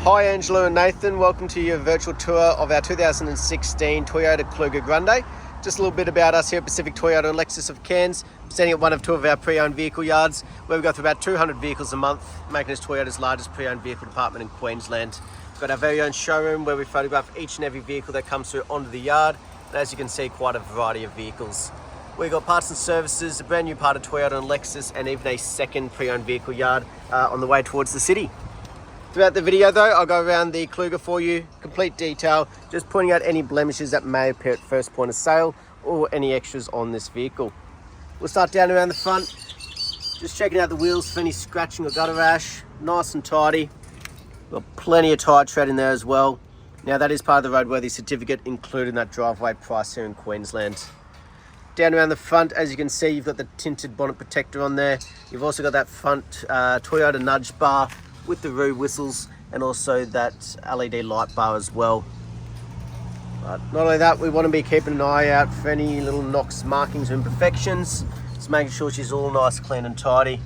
Hi Angelo and Nathan, welcome to your virtual tour of our 2016 Toyota Kluger Grande. Just a little bit about us here at Pacific Toyota and Lexus of Cairns, standing at one of two of our pre-owned vehicle yards where we go through about 200 vehicles a month, making us Toyota's largest pre-owned vehicle department in Queensland. We've got our very own showroom where we photograph each and every vehicle that comes through onto the yard, and as you can see, quite a variety of vehicles. We've got parts and services, a brand new part of Toyota and Lexus, and even a second pre-owned vehicle yard on the way towards the city. Throughout the video though, I'll go around the Kluger for you, complete detail, just pointing out any blemishes that may appear at first point of sale or any extras on this vehicle. We'll start down around the front, just checking out the wheels for any scratching or gutter rash, nice and tidy. Got plenty of tyre tread in there as well. Now that is part of the roadworthy certificate included in that driveway price here in Queensland. Down around the front, as you can see, you've got the tinted bonnet protector on there. You've also got that front Toyota nudge bar with the roof whistles and also that LED light bar as well. But not only that, we want to be keeping an eye out for any little knocks, markings or imperfections. Just making sure she's all nice, clean and tidy.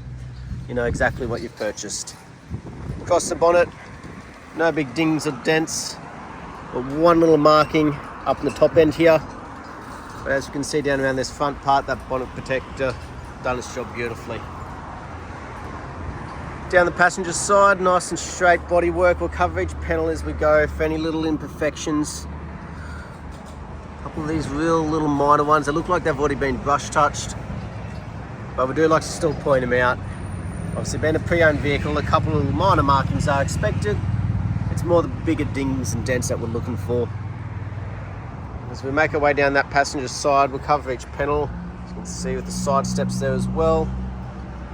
You know exactly what you've purchased. Across the bonnet, no big dings or dents, but one little marking up in the top end here. But as you can see down around this front part, that bonnet protector done its job beautifully. Down the passenger side, nice and straight bodywork. We'll cover each panel as we go for any little imperfections. A couple of these real little minor ones, they look like they've already been brush touched, but we do like to still point them out. Obviously being a pre-owned vehicle, a couple of minor markings are expected. It's more the bigger dings and dents that we're looking for. As we make our way down that passenger side, we'll cover each panel. As you can see with the side steps there as well.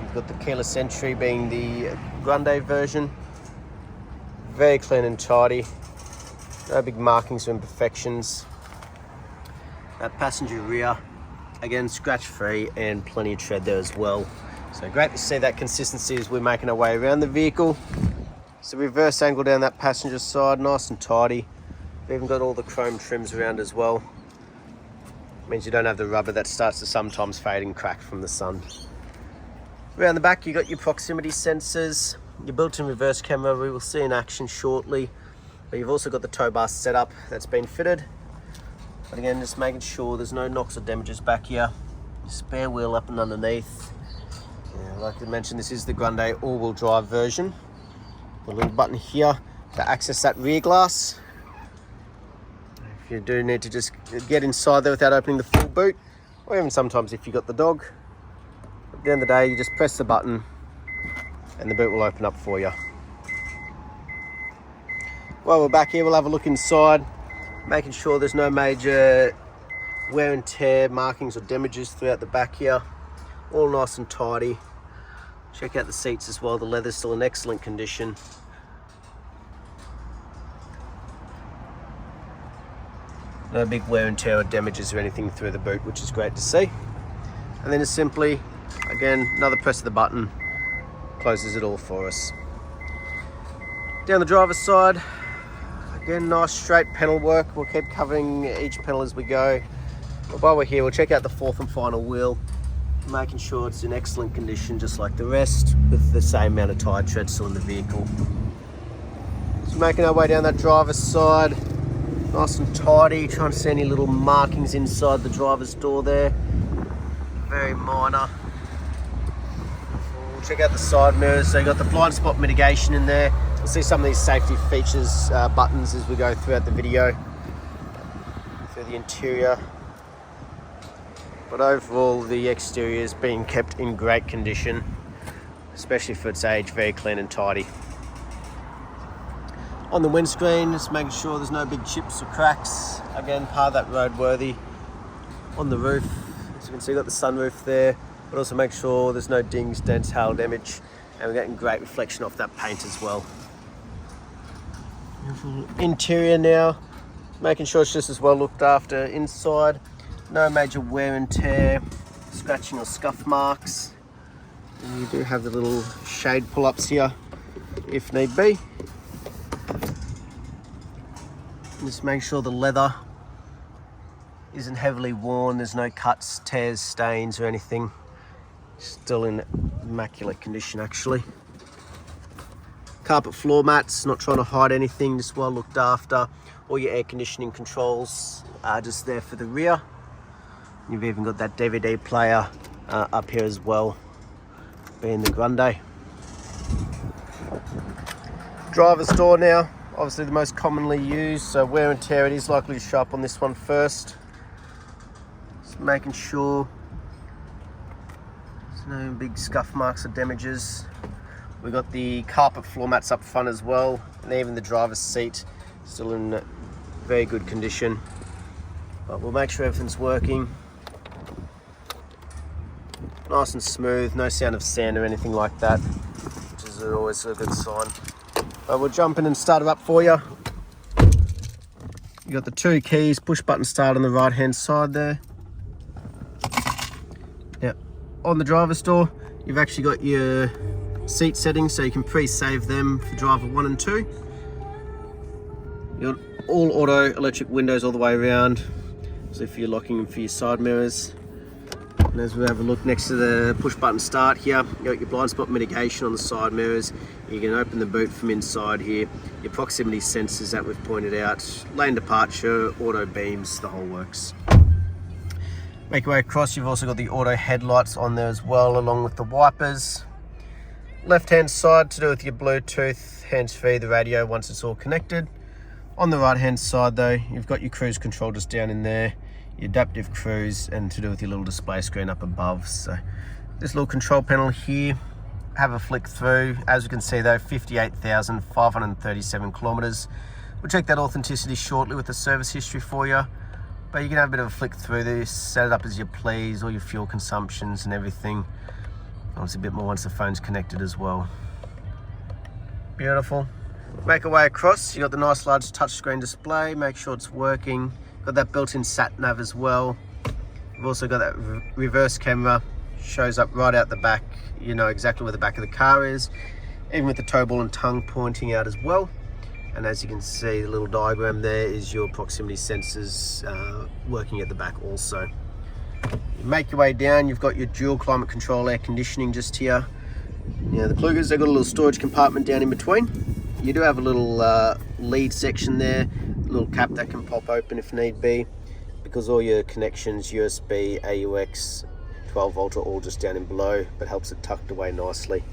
You've got the keyless entry being the Grande version. Very clean and tidy. No big markings or imperfections. That passenger rear, again scratch free and plenty of tread there as well. So great to see that consistency as we're making our way around the vehicle. So reverse angle down that passenger side, nice and tidy. We've even got all the chrome trims around as well. Means you don't have the rubber that starts to sometimes fade and crack from the sun. Around the back, you got your proximity sensors, your built-in reverse camera we will see in action shortly. But you've also got the tow bar setup that's been fitted. But again, just making sure there's no knocks or damages back here. Your spare wheel up and underneath. Yeah, like I mentioned, this is the Grande all-wheel drive version. A little button here to access that rear glass. If you do need to just get inside there without opening the full boot, or even sometimes if you've got the dog, at the end of the day, you just press the button and the boot will open up for you. While we're back here, we'll have a look inside, making sure there's no major wear and tear markings or damages throughout the back here. All nice and tidy. Check out the seats as well. The leather's still in excellent condition. No big wear and tear or damages or anything through the boot, which is great to see. And then just simply, again, another press of the button closes it all for us. Down the driver's side, again, nice straight panel work. We'll keep covering each panel as we go. But while we're here, we'll check out the fourth and final wheel, making sure it's in excellent condition just like the rest, with the same amount of tyre tread still in the vehicle. So making our way down that driver's side, nice and tidy, trying to see any little markings inside the driver's door there. Very minor. We'll check out the side mirrors. So you got the blind spot mitigation in there. We'll see some of these safety features buttons as we go throughout the video. Through the interior. But overall, the exterior is being kept in great condition, especially for its age, very clean and tidy. On the windscreen, just making sure there's no big chips or cracks. Again, part of that roadworthy. On the roof, as you can see, you've got the sunroof there, but also make sure there's no dings, dents, hail damage, and we're getting great reflection off that paint as well. Beautiful interior now, making sure it's just as well looked after inside. No major wear and tear, scratching or scuff marks. And you do have the little shade pull-ups here, if need be. Just make sure the leather isn't heavily worn. There's no cuts, tears, stains or anything. Still in immaculate condition actually. Carpet floor mats, not trying to hide anything, just well looked after. All your air conditioning controls are just there for the rear. You've even got that DVD player up here as well, being the Grande. Driver's door now, obviously the most commonly used, so wear and tear, it is likely to show up on this one first. Just making sure there's no big scuff marks or damages. We've got the carpet floor mats up front as well, and even the driver's seat still in very good condition. But we'll make sure everything's working. Nice and smooth, no sound of sand or anything like that, which is always a good sign. But we'll jump in and start it up for you. You got the 2 keys, push button start on the right hand side there. Now, on the driver's door, you've actually got your seat settings, so you can pre-save them for driver 1 and 2. You've got all auto electric windows all the way around, so if you're locking them for your side mirrors. And as we have a look next to the push button start here, you've got your blind spot mitigation on the side mirrors. You can open the boot from inside here. Your proximity sensors that we've pointed out, lane departure, auto beams, the whole works. Make your way across, you've also got the auto headlights on there as well, along with the wipers. Left hand side to do with your Bluetooth, hands-free, the radio once it's all connected. On the right hand side though, you've got your cruise control just down in there, your adaptive cruise, and to do with your little display screen up above. So this little control panel here, have a flick through. As you can see though, 58,537 kilometers. We'll check that authenticity shortly with the service history for you, but you can have a bit of a flick through this, set it up as you please, all your fuel consumptions and everything. Obviously a bit more once the phone's connected as well. Beautiful. Make our way across, you got the nice large touchscreen display, make sure it's working. Got that built-in sat nav as well. We've also got that reverse camera, shows up right out the back. You know exactly where the back of the car is, even with the toe ball and tongue pointing out as well. And as you can see, the little diagram there is your proximity sensors working at the back also. You make your way down, you've got your dual climate control air conditioning just here. Now the Klugers, they've got a little storage compartment down in between. You do have a little lead section there, a little cap that can pop open if need be, because all your connections, USB, AUX, 12 volt are all just down in below, but helps it tucked away nicely.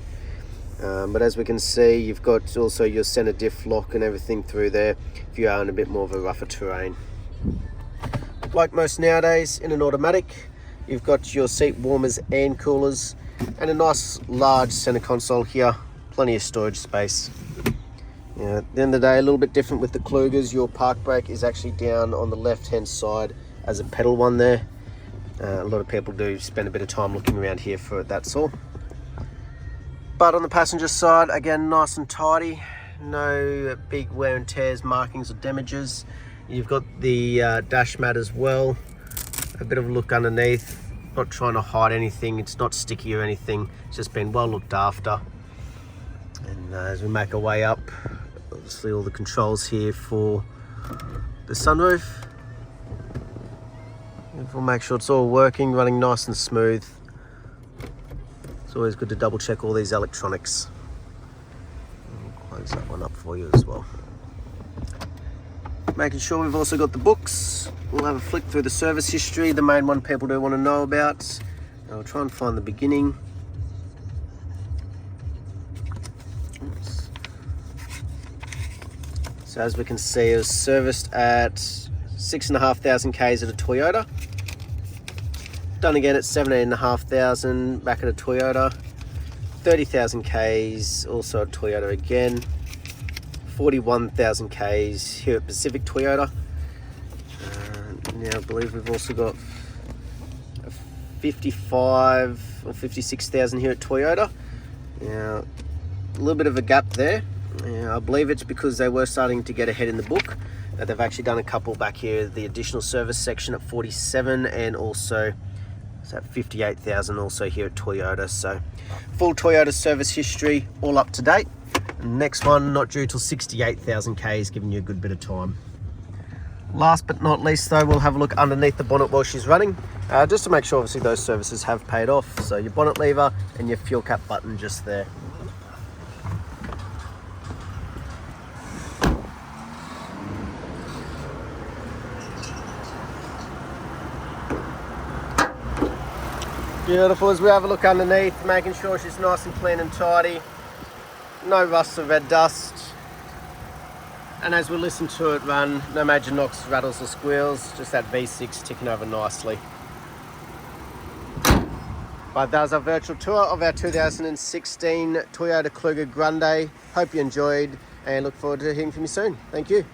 But as we can see, you've got also your center diff lock and everything through there if you are in a bit more of a rougher terrain. Like most nowadays in an automatic, you've got your seat warmers and coolers, and a nice large center console here, plenty of storage space. At the end of the day, a little bit different with the Klugers. Your park brake is actually down on the left hand side as a pedal one there. A lot of people do spend a bit of time looking around here for it, that's all. But on the passenger side, again, nice and tidy, no big wear and tears, markings or damages. You've got the dash mat as well, a bit of a look underneath, not trying to hide anything, it's not sticky or anything, it's just been well looked after. And as we make our way up, obviously all the controls here for the sunroof. We'll make sure it's all working, running nice and smooth. It's always good to double check all these electronics. I'll close that one up for you as well. Making sure we've also got the books. We'll have a flick through the service history, the main one people do want to know about. I'll try and find the beginning. Oops. So as we can see, it was serviced at 6,500 Ks at a Toyota. Done again at 17,500 back at a Toyota. 30,000 Ks, also a Toyota again. 41,000 Ks here at Pacific Toyota. Now I believe we've also got 55 or 56,000 here at Toyota. Now a little bit of a gap there. I believe it's because they were starting to get ahead in the book. They've actually done a couple back here, the additional service section at 47, and also it's at 58,000 also here at Toyota. So full Toyota service history, all up to date. Next one not due till 68,000 Ks, giving you a good bit of time. Last but not least though, we'll have a look underneath the bonnet while she's running, just to make sure obviously those services have paid off. So your bonnet lever and your fuel cap button just there. Beautiful. As we have a look underneath, making sure she's nice and clean and tidy. No rust or red dust. And as we listen to it run, no major knocks, rattles or squeals, just that V6 ticking over nicely. But that was our virtual tour of our 2016 Toyota Kluger Grande. Hope you enjoyed and look forward to hearing from you soon. Thank you.